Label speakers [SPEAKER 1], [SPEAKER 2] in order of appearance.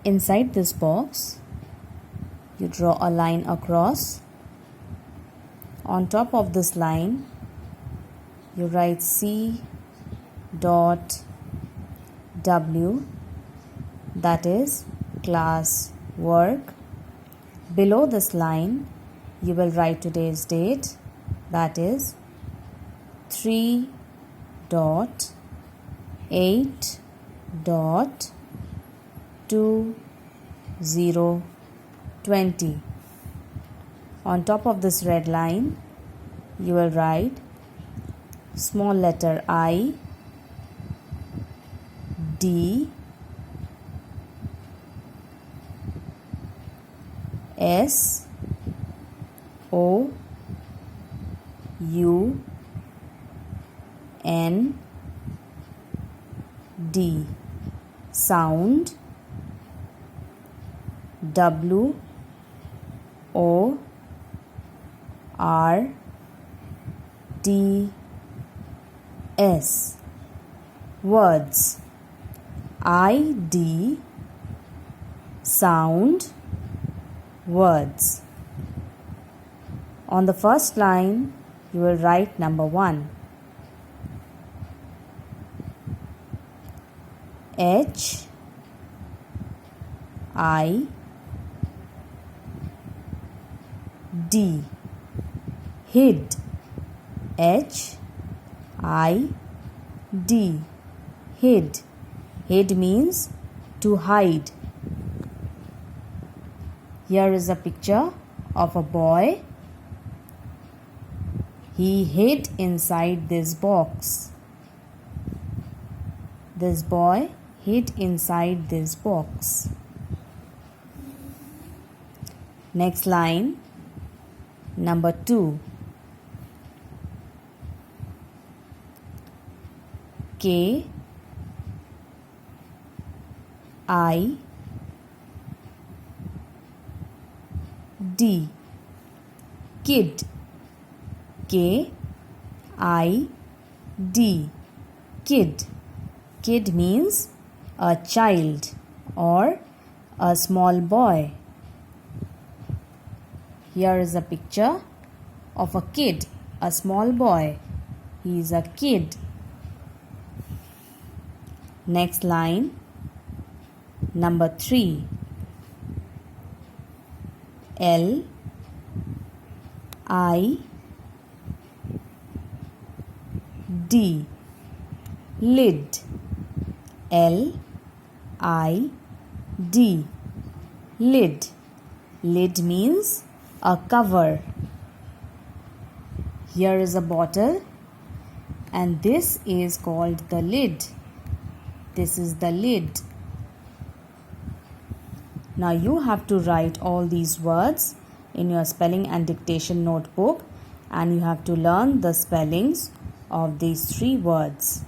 [SPEAKER 1] Inside this box, you draw a line across. On top of this line, you write C dot W, that is class work. Below this line, you will write today's date, that is 3.8.2020. On top of this red line, you will write small letter I, D, S, O, U, N, D. Sound, W, O, R, D, S. Words, I, D, sound, words. On the first line, you will write number 1. H, I, D. Hid, H, I, D. Hid. Hid means to hide. Here is a picture of a boy. He hid inside this box. This boy hid inside this box. Next line, number 2. K, I, D. Kid, K, I, D. Kid. Kid means a child or a small boy. Here is a picture of a kid, a small boy. He is a kid. Next line, number 3. L, I, D. Lid, L, I, D. Lid. Lid means a cover. Here is a bottle and this is called the lid. This is the lid. Now you have to write all these words in your spelling and dictation notebook, and you have to learn the spellings of these 3 words.